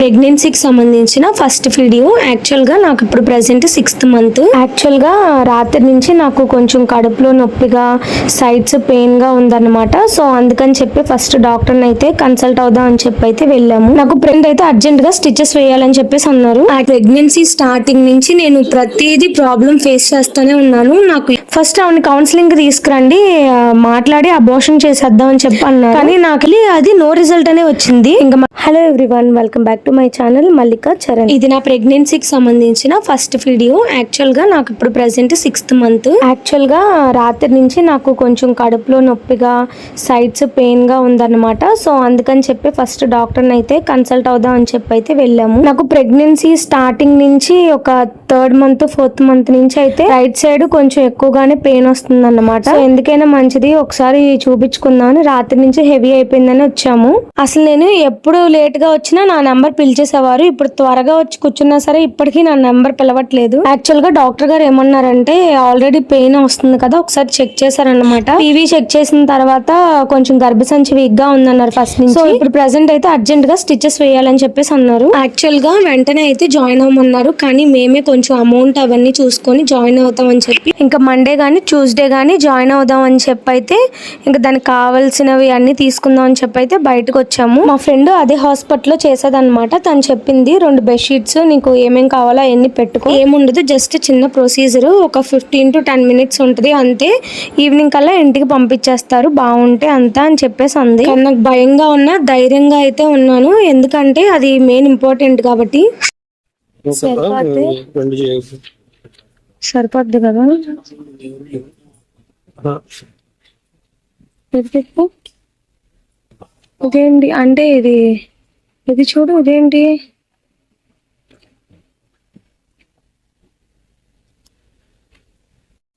ప్రెగ్నెన్సీకి సంబంధించిన first video. యాక్చువల్గా నాకు ఇప్పుడు ప్రెసెంట్ 6th మంత్. యాక్చువల్గా రాత్రి నుంచి నాకు కొంచెం కడుపులో నొప్పిగా సైడ్స్ పెయిన్గా ఉందన్నమాట. సో అందుకని చెప్పి ఫస్ట్ డాక్టర్ని అయితే కన్సల్ట్ అవుదాం అని చెప్పి అయితే వెళ్ళాము. నాకు ప్రెగ్నెంట్ అయితే అర్జెంట్గా స్టిచెస్ వేయాలని చెప్పేసి అన్నారు. ఆ ప్రెగ్నెన్సీ స్టార్టింగ్ నుంచి నేను ప్రతిదీ ప్రాబ్లం ఫేస్ చేస్తూనే ఉన్నాను. నాకు ఫస్ట్ ఆమెను కౌన్సిలింగ్ తీసుకురండి, మాట్లాడి అబార్షన్ చేసేద్దాం అని చెప్పి అన్నారు. కానీ నాకు అది నో రిజల్ట్ అనే వచ్చింది. ఇంకా hello everyone, welcome back to my channel Mallika Charan. ఇది నా ప్రెగ్నెన్సీకి సంబంధించిన ఫస్ట్ వీడియో. యాక్చువల్గా నాకు ఇప్పుడు ప్రెసెంట్ 6th మంత్. యాక్చువల్గా రాత్రి నుంచి నాకు కొంచెం కడుపులో నొప్పిగా సైడ్స్ పెయిన్గా ఉందన్నమాట. సో అందుకని చెప్పి ఫస్ట్ డాక్టర్ని అయితే కన్సల్ట్ అవుదాం అని చెప్పి అయితే వెళ్ళాము. నాకు ప్రెగ్నెన్సీ స్టార్టింగ్ నుంచి ఒక 3rd మంత్ 4th మంత్ నుంచి అయితే రైట్ సైడ్ కొంచెం ఎక్కువగానే పెయిన్ వస్తుంది అన్నమాట. సో ఎందుకైనా మంచిది ఒకసారి చూపించుకుందామని రాత్రి నుంచి హెవీ అయిపోయిందని వచ్చాము. అసలు నేను ఎప్పుడు లేట్ గా వచ్చినా నా నెంబర్ పిలిచేసేవారు. ఇప్పుడు త్వరగా వచ్చి కూర్చున్నా సరే ఇప్పటికీ నా నెంబర్ పిలవట్లేదు. యాక్చువల్ గా డాక్టర్ గారు ఏమన్నారంటే ఆల్రెడీ పెయిన్ వస్తుంది కదా, ఒకసారి చెక్ చేశారన్నమాట. పీవీ చెక్ చేసిన తర్వాత కొంచెం గర్భసంచి వీక్ గా ఉందన్నారు ఫస్ట్ నుంచి. సో ఇప్పుడు ప్రెసెంట్ అయితే అర్జెంట్ గా స్టిచెస్ వేయాలని చెప్పేసి అన్నారు. యాక్చువల్ గా వెంటనే అయితే జాయిన్ అవ్వమన్నారు. కానీ మేమే కొంచెం అమౌంట్ అవన్నీ చూసుకొని జాయిన్ అవుతాం అని చెప్పి ఇంకా మండే గానీ ట్యూస్డే గానీ జాయిన్ అవుదాం అని చెప్పి అయితే ఇంకా దానికి కావాల్సినవి అన్ని తీసుకుందాం అని చెప్పి అయితే బయటకు వచ్చాము. మా ఫ్రెండ్ అదే హాస్పిటల్లో చేసేదన్నమాట. తను చెప్పింది 2 బెడ్షీట్స్ నీకు ఏమేం కావాలో అవన్నీ పెట్టుకో, ఏముండదు జస్ట్ చిన్న ప్రొసీజర్, ఒక 15 to 10 minutes ఉంటుంది అంతే, ఈవినింగ్ కల్లా ఇంటికి పంపించేస్తారు బాగుంటే అంతా అని చెప్పేసి అంది. కానీ నాకు భయంగా ఉన్నా ధైర్యంగా అయితే ఉన్నాను, ఎందుకంటే అది మెయిన్ ఇంపార్టెంట్ కాబట్టి. సరిపోద్ది కదా. ఇదేంటి అంటే ఇది చూడు, ఇదేంటి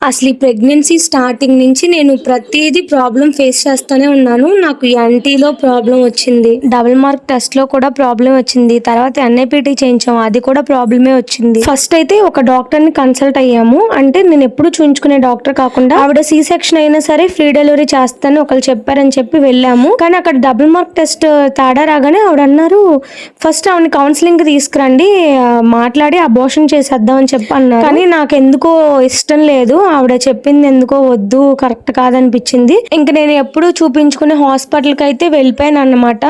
అసలు ఈ ప్రెగ్నెన్సీ స్టార్టింగ్ నుంచి నేను ప్రతిదీ ప్రాబ్లం ఫేస్ చేస్తూనే ఉన్నాను. నాకు ఎన్టీలో ప్రాబ్లం వచ్చింది, డబుల్ మార్క్ టెస్ట్ లో కూడా ప్రాబ్లం వచ్చింది, తర్వాత ఎన్ఐపిటి చేయించాము అది కూడా ప్రాబ్లమే వచ్చింది. ఫస్ట్ అయితే ఒక డాక్టర్ ని కన్సల్ట్ అయ్యాము. అంటే నేను ఎప్పుడు చూయించుకునే డాక్టర్ కాకుండా ఆవిడ సి సెక్షన్ అయినా సరే ఫ్రీ డెలివరీ చేస్తానని ఒకళ్ళు చెప్పారని చెప్పి వెళ్ళాము. కానీ అక్కడ డబుల్ మార్క్ టెస్ట్ తేడా రాగానే ఆవిడ అన్నారు ఫస్ట్ ఆవిడని కౌన్సిలింగ్ తీసుకురండి, మాట్లాడి అబార్షన్ చేసేద్దాం అని చెప్పి అన్నారు. కానీ నాకు ఎందుకో ఇష్టం లేదు, ఆవిడ చెప్పింది ఎందుకో వద్దు, కరెక్ట్ కాదనిపించింది. ఇంక నేను ఎప్పుడు చూపించుకునే హాస్పిటల్కి అయితే వెళ్ళిపోయాను అన్నమాట.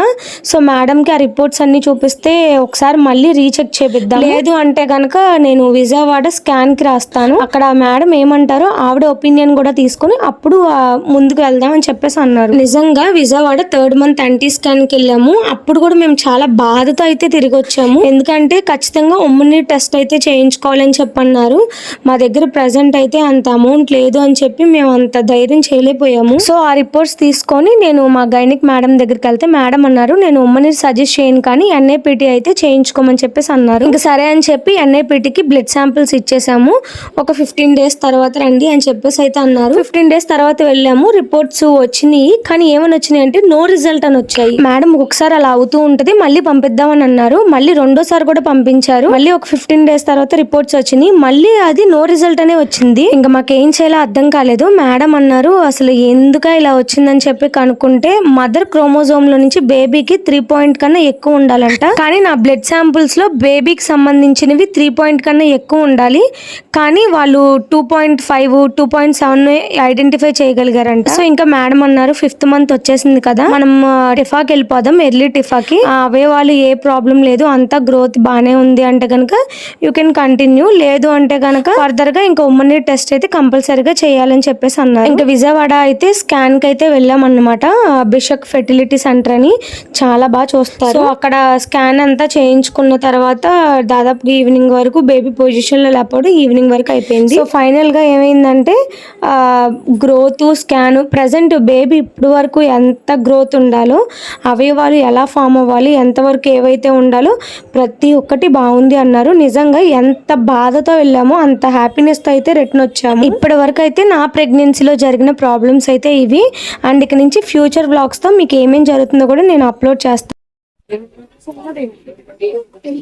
సో మేడం కి ఆ రిపోర్ట్స్ అన్ని చూపిస్తే ఒకసారి మళ్ళీ రీచెక్ చేపిద్దాం, లేదు అంటే గనక నేను విజయవాడ స్కాన్ కి రాస్తాను, అక్కడ మేడం ఏమంటారో ఆవిడ ఒపీనియన్ కూడా తీసుకుని అప్పుడు ముందుకు వెళ్దాం అని చెప్పేసి అన్నారు. నిజంగా Vijayawada 3rd month anti scan కి వెళ్ళాము. అప్పుడు కూడా మేము చాలా బాధతో అయితే తిరిగి వచ్చాము, ఎందుకంటే ఖచ్చితంగా ఉమ్మని టెస్ట్ అయితే చేయించుకోవాలని చెప్పన్నారు. మా దగ్గర ప్రెసెంట్ అయితే అంత అమౌంట్ లేదు అని చెప్పి మేము అంత ధైర్యం చేయలేకపోయాము. సో ఆ రిపోర్ట్స్ తీసుకొని నేను మా గైనిక్ మేడం దగ్గరికి వెళ్తే మేడం అన్నారు నేను ఉమ్మని సజెస్ట్ చేయను కానీ ఎన్ఐపిటి అయితే చేయించుకోమని చెప్పేసి అన్నారు. ఇంకా సరే అని చెప్పి ఎన్ఐపిటికి బ్లడ్ శాంపిల్స్ ఇచ్చేసాము. ఒక 15 days తర్వాత రండి అని చెప్పేసి అయితే అన్నారు. 15 days తర్వాత వెళ్ళాము, రిపోర్ట్స్ వచ్చినాయి. కానీ ఏమని వచ్చినాయి అంటే నో రిజల్ట్ అని వచ్చాయి. మేడం ఒకసారి అలా అవుతూ ఉంటది, మళ్ళీ పంపిద్దామని అన్నారు. మళ్ళీ రెండోసారి కూడా పంపించారు. మళ్ళీ ఒక 15 days తర్వాత రిపోర్ట్స్ వచ్చినాయి, మళ్ళీ అది నో రిజల్ట్ అనే వచ్చింది. ఇంకా మాకేం చేయాలో అర్థం కాలేదు. మేడం అన్నారు అసలు ఎందుక ఇలా వచ్చిందని చెప్పి కనుక్కుంటే మదర్ క్రోమోజోమ్ లో నుంచి బేబీకి 3 point కన్నా ఎక్కువ ఉండాలంట. కానీ నా బ్లడ్ శాంపుల్స్ లో బేబీకి సంబంధించినవి 3 point కన్నా ఎక్కువ ఉండాలి, కానీ వాళ్ళు 2.5 2.7 ఐడెంటిఫై చేయగలిగారంట. సో ఇంకా మేడం అన్నారు 5th మంత్ వచ్చేసింది కదా, మనం టిఫాకి వెళ్ళిపోదాం, ఎర్లీ టిఫాకి, అవే వాళ్ళు ఏ ప్రాబ్లం లేదు, అంతా గ్రోత్ బానే ఉంది అంటే కనుక యూ కెన్ కంటిన్యూ, లేదు అంటే కనుక ఫర్దర్ గా ఇంకా ఉమ్మని టెస్ట్ అయితే కంపల్సరీగా చేయాలని చెప్పేసి అన్నారు. ఇంకా విజయవాడ అయితే స్కాన్ కి అయితే వెళ్ళామన్నమాట. బిషప్ ఫెర్టిలిటీ సెంటర్ అని చాలా బాగా చూస్తారు. సో అక్కడ స్కాన్ అంతా చేయించుకున్న తర్వాత దాదాపు ఈవినింగ్ వరకు బేబీ పొజిషన్ లో లేకపోతే ఈవినింగ్ వరకు అయిపోయింది. సో ఫైనల్ గా ఏమైందంటే గ్రోత్ స్కాన్ ప్రెసెంట్ బేబీ ఇప్పుడు వరకు ఎంత గ్రోత్ ఉండాలో, అవయవాలు ఎలా ఫామ్ అవ్వాలి, ఎంతవరకు ఏవైతే ఉండాలో ప్రతి ఒక్కటి బాగుంది అన్నారు. నిజంగా ఎంత బాధతో వెళ్ళామో అంత హ్యాపీనెస్ తో అయితే రిటర్న్ వచ్చాము. ఇప్పటి వరకు అయితే నా ప్రెగ్నెన్సీలో జరిగిన ప్రాబ్లమ్స్ అయితే ఇవి. అండ్ ఇక నుంచి ఫ్యూచర్ వ్లాగ్స్ తో మీకు ఏమేం జరుగుతుందో కూడా నేను అప్లోడ్ చేస్తాను.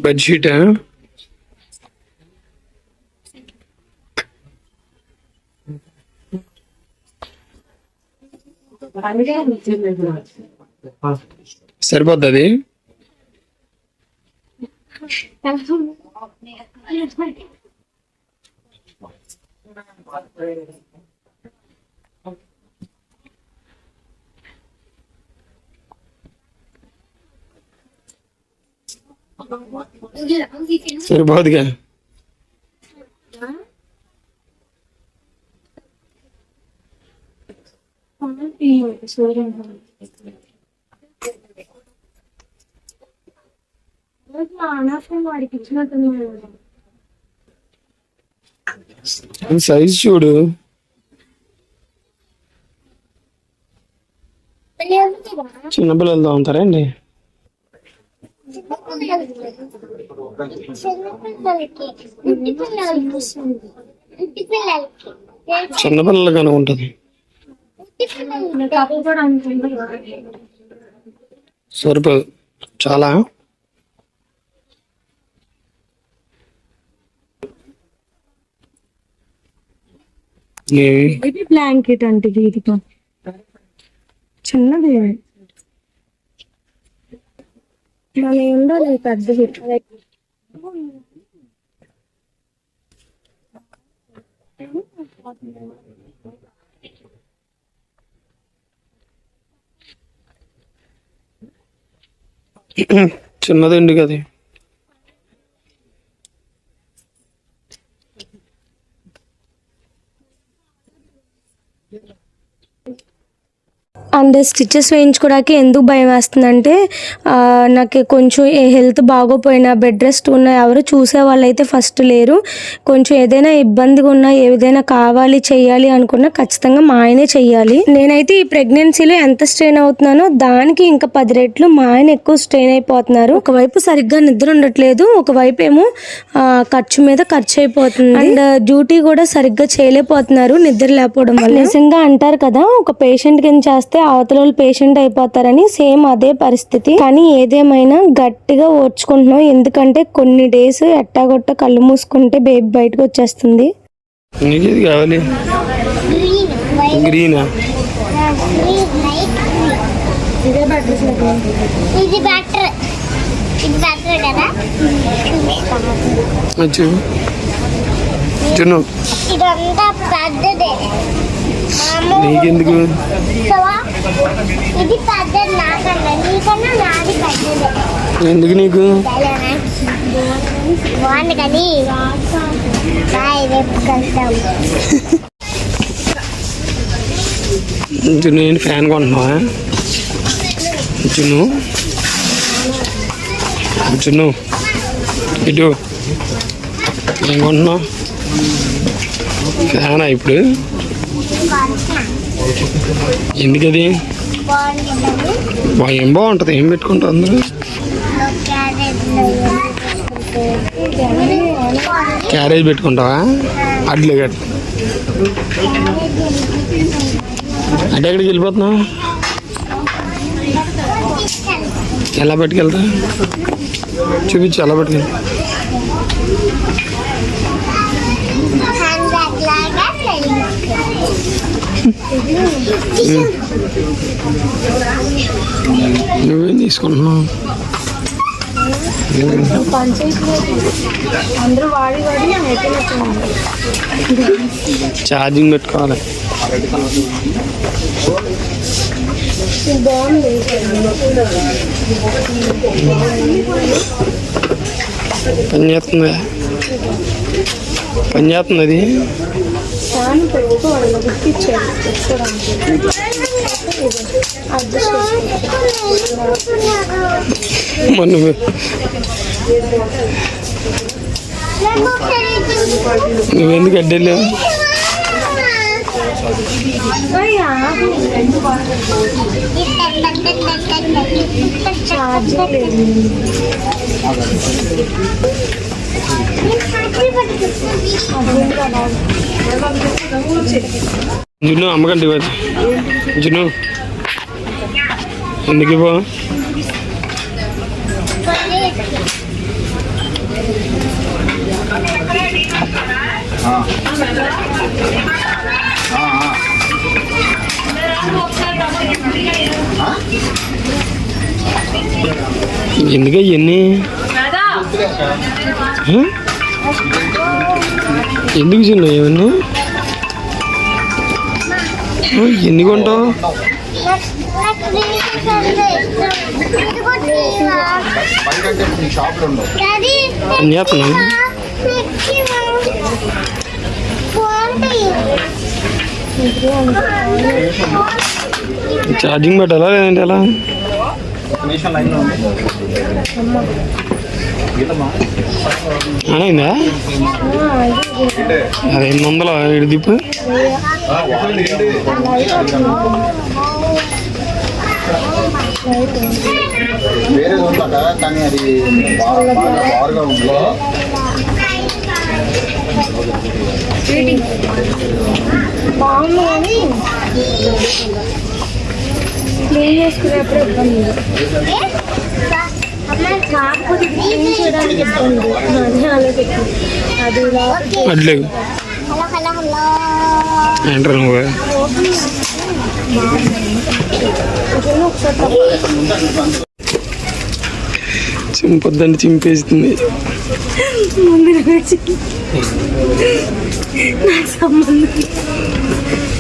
బెడ్షీట్ సరిపోద్ది. సరిపోదుగా సైజ్ చూడు. చిన్నపిల్లలు తోముతారా అండి? చిన్నపిల్లలు కనుకుంటది. సరిపోదు చాలా. బ్లాంకెట్ అంటే వీటితో చిన్నది మన ఉండాలి పెద్దది. చిన్నదండి కదా. అండ్ స్టిచెస్ వేయించుకోవడానికి ఎందుకు భయం వేస్తుందంటే నాకు కొంచెం హెల్త్ బాగోపోయినా బెడ్ రెస్ట్ ఉన్నా ఎవరు చూసే వాళ్ళు అయితే ఫస్ట్ లేరు. కొంచెం ఏదైనా ఇబ్బందిగా ఉన్నా ఏదైనా కావాలి చెయ్యాలి అనుకున్నా ఖచ్చితంగా మా ఆయనే చెయ్యాలి. నేనైతే ఈ ప్రెగ్నెన్సీలో ఎంత స్ట్రెయిన్ అవుతున్నానో దానికి ఇంకా 10 రెట్లు మా ఆయన ఎక్కువ స్ట్రెయిన్ అయిపోతున్నారు. ఒకవైపు సరిగ్గా నిద్ర ఉండట్లేదు, ఒకవైపు ఏమో ఖర్చు మీద ఖర్చు అయిపోతుంది. అండ్ డ్యూటీ కూడా సరిగ్గా చేయలేకపోతున్నారు నిద్ర లేకపోవడం వల్ల. నిజంగా అంటారు కదా, ఒక పేషెంట్ కింద చేస్తే అవతల పేషెంట్ అయిపోతారని. సేమ్ అదే పరిస్థితి. కానీ ఏదేమైనా గట్టిగా ఓర్చుకుంటున్నాం, ఎందుకంటే కొన్ని డేస్ ఎట్టాగొట్ట కళ్ళు మూసుకుంటే బేబీ బయటకు వచ్చేస్తుంది. కావాలి గ్రీనా? ఇది బెటర్ కదా. ఇదంతా పెద్దదే నీకెందుకు? ఇది పెద్దది నాకన్నా, నీకన్నా నాది పెద్దదే. ఎందుకు నీకు? బాగుంది కానీ రేపు కలుద్దాం. నేను ఫ్యాన్ కొంటున్నావా? జున్ను జున్ను ఇటు ఏం కొంటున్నావు? ఫ్యానా ఇప్పుడు? ఎందుకది? ఏం బాగుంటుంది? ఏం పెట్టుకుంటారు అందరూ? క్యారేజ్ పెట్టుకుంటావా? అడ్లు గట్ అంటే ఎక్కడికి వెళ్ళిపోతున్నావు? ఎలా పట్టుకెళ్తా? చూపించు ఎలా పట్టుకెళ్తా. నువ్వేం తీసుకుంటున్నావు? ఛార్జింగ్ పెట్టుకోవాలి. పని చేస్తుంది, పని చేస్తుంది అది. నువ్వెందుకు అడ్డెళ్ళావు? జున్ను అమ్మకండి జున్ను ఎందుకు ఇవ్వ? ఎందుకు ఇవన్నీ? ఎందుకు చిన్న ఏమన్నా ఎన్ని కొంటావు? నాకు రీల్స్ అంటే ఇష్టం. ఇదిగో టీవా. డాడీ ఏం చేస్తున్నావు? ఛార్జింగ్ పెట్టాలా లేదంటే ఎలా? అయిందా? అది 800 ఇటు దిప్పు. వేరే ఉందట కానీ అది బాగా ఉంది. బాగుంది కానీ క్లీన్ చేసుకునేప్పుడు ఇబ్బంది కాకపోతే క్లీన్ చేయడానికి ఇబ్బంది అదే ఆలోచించింది అది అట్లేదు హలో హలో హలో ఏంటారు నువ్వు? చింపొద్దండి చింపేస్తుంది.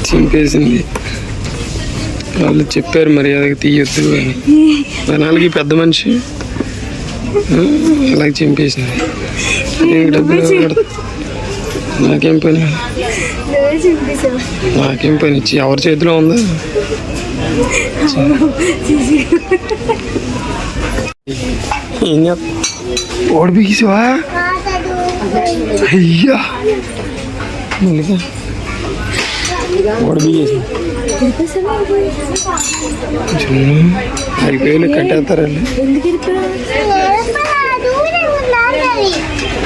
చింపేసింది. వాళ్ళు చెప్పారు మర్యాదగా తీయొద్దు అని. జనాలకి పెద్ద మనిషి అలాగే చింపేసింది. డబ్బులు నాకేం పని? నాకేం పని ఇచ్చి ఎవరి చేతిలో ఉందా? ఏం చేస్తా ఓడి బిగిసావా? అయ్యా మళ్ళీ ఓడి బిగేసి అయిపోయి కట్టేస్తారండి.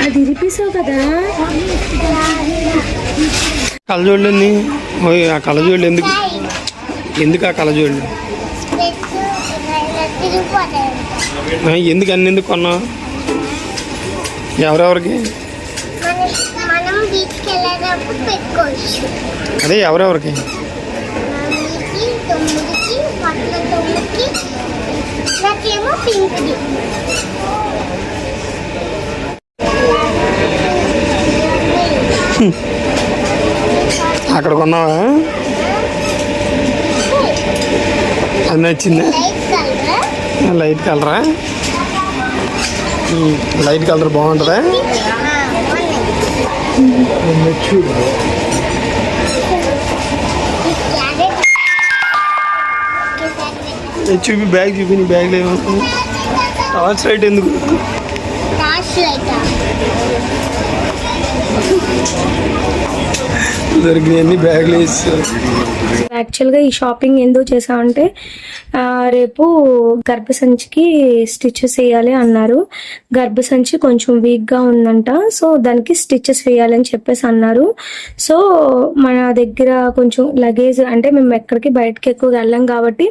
అది ఇరిపిస్తావు కదా. కళ్ళజోళ్ళని ఆ కళ్ళజోళ్ళు ఎందుకు ఆ కళ్ళజోళ్ళు ఎందుకు అన్ని ఎందుకు కొన్నావు? ఎవరెవరికి? మనం బీచ్కి వెళ్ళేటప్పుడు పెట్టుకోవచ్చు. అదే ఎవరెవరికి? తొమ్మిదికి పట్ల 9కి నాకేమో పింక్ది. అక్కడ కొన్నావా? అది నచ్చిందా? లైట్ కలర్ లైట్ కలరా? లైట్ కలర్ బాగుంటుందా? చూపి బ్యాగ్ చూపి. నీ బ్యాగ్లో ఏమవుతుంది? టార్చ్ లైట్ ఎందుకు? టార్చ్ లైట్ దొరికినవన్నీ బ్యాగ్లో వేస్తారు. యాక్చువల్గా ఈ షాపింగ్ ఎందుకు చేసామంటే రేపు గర్భసంచికి స్టిచెస్ వేయాలి అన్నారు. గర్భసంచి కొంచెం వీక్గా ఉందంట. సో దానికి స్టిచెస్ వేయాలని చెప్పేసి అన్నారు. సో మన దగ్గర కొంచెం లగేజ్ అంటే మేము ఎక్కడికి బయటకి ఎక్కువ వెళ్ళాం కాబట్టి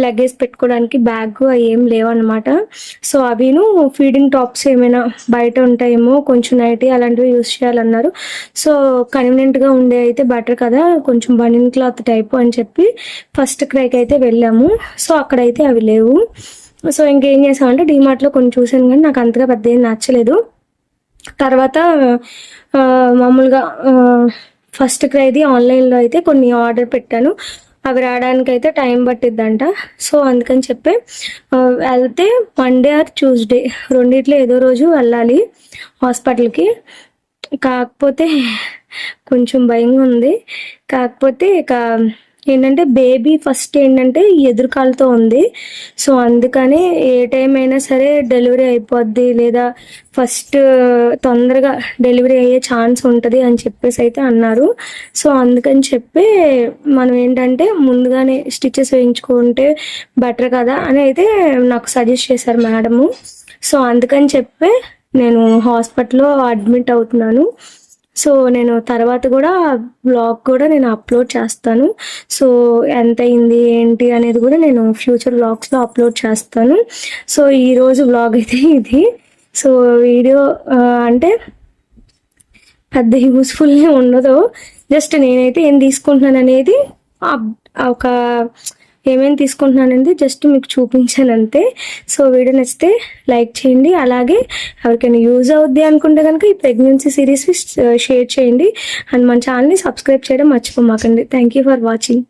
లగేజ్ పెట్టుకోవడానికి బ్యాగ్ ఏం లేవన్నమాట. సో అవిను ఫీడింగ్ టాప్స్ ఏమైనా బయట ఉంటాయేమో కొంచెం నైటీ అలాంటివి యూస్ చేయాలన్నారు. సో కన్వీనియంట్గా ఉండే అయితే బెటర్ కదా, కొంచెం బనియన్ క్లాత్ టైప్ అని చెప్పి ఫస్ట్ క్రైకి అయితే వెళ్ళాము. సో అక్కడైతే అవి లేవు. సో ఇంకేం చేసామంటే డీమార్ట్లో కొన్ని చూసాను కానీ నాకు అంతగా పెద్ద ఏం నచ్చలేదు. తర్వాత మామూలుగా ఫస్ట్ క్రైది ఆన్లైన్లో అయితే కొన్ని ఆర్డర్ పెట్టాను. అవి రావడానికి అయితే టైం పట్టిద్దంట. సో అందుకని చెప్పి వెళ్తే మండే ఆర్ ట్యూస్డే రెండిట్లో ఏదో రోజు వెళ్ళాలి హాస్పిటల్కి. కాకపోతే కొంచెం భయంగా ఉంది. కాకపోతే ఇక ఏంటంటే బేబీ ఫస్ట్ ఏంటంటే ఎదురుకాలతో ఉంది. సో అందుకని ఏ టైం అయినా సరే డెలివరీ అయిపోద్ది లేదా ఫస్ట్ తొందరగా డెలివరీ అయ్యే ఛాన్స్ ఉంటుంది అని చెప్పేసి అయితే అన్నారు. సో అందుకని చెప్పి మనం ఏంటంటే ముందుగానే స్టిచెస్ వేయించుకుంటే బెటర్ కదా అని అయితే నాకు సజెస్ట్ చేశారు మేడము. సో అందుకని చెప్పి నేను హాస్పిటల్లో అడ్మిట్ అవుతున్నాను. సో నేను తర్వాత కూడా బ్లాగ్ కూడా నేను అప్లోడ్ చేస్తాను. సో ఎంత అయింది ఏంటి అనేది కూడా నేను ఫ్యూచర్ బ్లాగ్స్లో అప్లోడ్ చేస్తాను. సో ఈరోజు బ్లాగ్ అయితే ఇది. సో వీడియో అంటే పెద్ద యూస్ఫుల్గా ఉండదు. జస్ట్ నేనైతే ఏం తీసుకుంటున్నాను అనేది ఒక ఏమేమి తీసుకుంటున్నానండి జస్ట్ మీకు చూపించాను అంతే. సో వీడియో నచ్చితే లైక్ చేయండి, అలాగే ఎవరికైనా యూజ్ అవుద్ది అనుకుంటే కనుక ఈ ప్రెగ్నెన్సీ సిరీస్ షేర్ చేయండి అండ్ మన ఛానల్ని సబ్స్క్రైబ్ చేయడం మర్చిపోమాకండి. Thank you for watching.